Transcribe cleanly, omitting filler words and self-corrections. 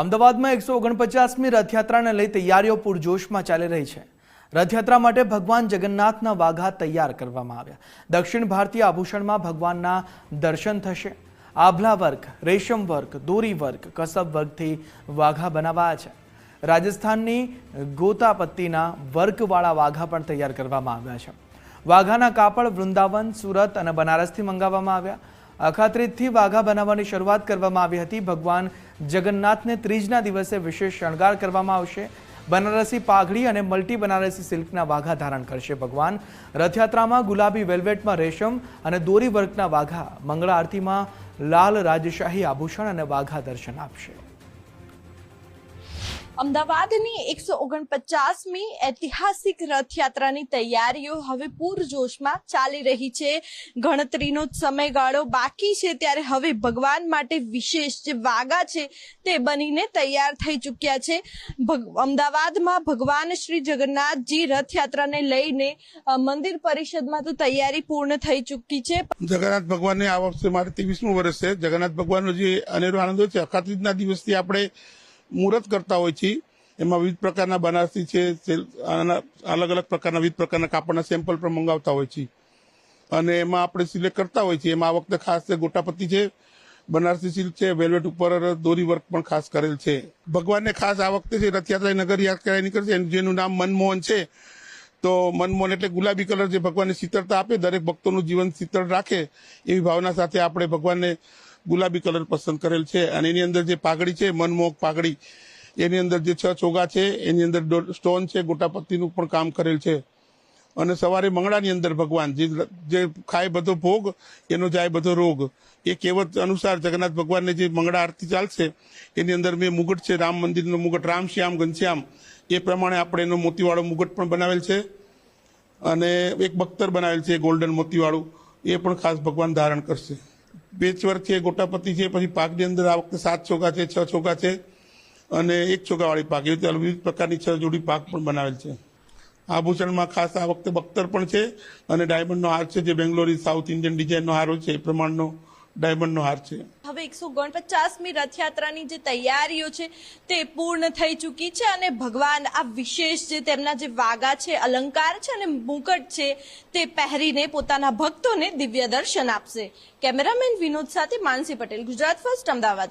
અમદાવાદમાં 149મી રથયાત્રાને લઈ તૈયારીઓ પૂરજોશમાં ચાલી રહી છે। રથયાત્રા માટે ભગવાન જગન્નાથના વાઘા તૈયાર કરવામાં આવ્યા। દક્ષિણ ભારતીય આભૂષણમાં ભગવાનના દર્શન થશે। આભલા વર્ક, રેશમ વર્ક, દોરી વર્ક, કસબ વર્કથી વાઘા બનાવાયા છે। રાજસ્થાનની ગોતાપત્તીના વર્કવાળા વાઘા પણ તૈયાર કરવામાં આવ્યા છે। વાઘાના કાપડ વૃંદાવન, સુરત અને બનારસથી મંગાવવામાં આવ્યા। અખાત્રીજથી વાઘા બનાવવાની શરૂઆત કરવામાં આવી હતી। ભગવાન જગન્નાથને ત્રીજના દિવસે વિશેષ શણગાર કરવામાં આવશે। બનારસી પાઘડી અને મલ્ટી બનારસી સિલ્કના વાઘા ધારણ કરશે। ભગવાન રથયાત્રામાં ગુલાબી વેલ્વેટમાં રેશમ અને દોરી વર્કના વાઘા, મંગળા આરતીમાં લાલ રાજશાહી આભૂષણ અને વાઘા દર્શન આપશે। અમદાવાદની 149મી ઐતિહાસિક રથયાત્રાની તૈયારીઓ હવે પૂરજોશમાં ચાલી રહી છે। ગણતરીનો સમયગાળો બાકી છે ત્યારે હવે ભગવાન માટે વિશેષ જે વાઘા છે તે બનીને તૈયાર થઈ ચૂક્યા છે। અમદાવાદમાં ભગવાન શ્રી જગન્નાથજી રથયાત્રાને લઈને મંદિર પરિષદમાં તો તૈયારી પૂર્ણ થઈ ચૂકી છે। જગન્નાથ ભગવાનને આ વર્ષે મારે 23મું વર્ષ છે। જગન્નાથ ભગવાનનો જે અનેરો આનંદ હોય છે, અખાત્રીજના દિવસથી આપણે મુહૂર્ત કરતા હોય છે। એમાં વિવિધ પ્રકારના બનારસી છે, અલગ અલગ પ્રકારના વિવિધ પ્રકારના કાપડના સેમ્પલ પણ મંગાવતા હોય છે અને એમાં આપણે સિલેક્ટ કરતા હોય છે। એમાં આ વખતે ખાસ ગોટાપત્તી છે, બનારસી સિલ્ક છે, વેલ્વેટ ઉપર દોરી વર્ક પણ ખાસ કરેલ છે। ભગવાનને ખાસ આ વખતે છે રથયાત્રા નગર યાત્રા નીકળશે, જેનું નામ મનમોહન છે। તો મનમોહન એટલે ગુલાબી કલર જે ભગવાનને શીતળતા આપે, દરેક ભક્તોનું જીવન શીતળ રાખે એવી ભાવના સાથે આપણે ભગવાનને ગુલાબી કલર પસંદ કરેલ છે। અને એની અંદર જે પાઘડી છે, મનમોહક પાઘડી, એની અંદર જે 6 ચોગા છે, એની અંદર સ્ટોન છે, ગોટાપત્તીનું પણ કામ કરેલ છે। અને સવારે મંગળાની અંદર ભગવાન જે ખાય બધો ભોગ, એનો જાય બધો રોગ, એ કહેવત અનુસાર જગન્નાથ ભગવાનને જે મંગળા આરતી ચાલશે એની અંદર મેં મુગટ છે, રામ મંદિરનો મુગટ, રામ શ્યામ ઘનશ્યામ, એ પ્રમાણે આપણે એનો મોતીવાળો મુગટ પણ બનાવેલ છે। અને એક બખ્તર બનાવેલ છે ગોલ્ડન મોતીવાળું, એ પણ ખાસ ભગવાન ધારણ કરશે। પેચવર્ક છે, ગોટાપત્તી છે, પછી પાકની અંદર આ વખતે 7 ચોગા છે, 6 ચોગા છે અને 1 ચોગાવાળી પાક, એવી રીતે વિવિધ પ્રકારની 6 જોડી પાક પણ બનાવેલ છે। આભૂષણમાં ખાસ આ વખતે બખ્તર પણ છે અને ડાયમંડનો હાર છે, જે બેંગ્લોરી સાઉથ ઇન્ડિયન ડિઝાઇનનો હાર હોય છે એ પ્રમાણનો ડાયમંડનો હાર છે। હવે 149મી રથયાત્રાની જે તૈયારીઓ છે તે પૂર્ણ થઈ ચૂકી છે અને ભગવાન આ વિશેષ જે તેમના જે વાઘા છે, અલંકાર છે અને મુકટ છે તે પહેરીને પોતાના ભક્તોને દિવ્ય દર્શન આપશે। કેમેરામેન વિનોદ સાથે માનસી પટેલ, ગુજરાત ફર્સ્ટ, અમદાવાદ।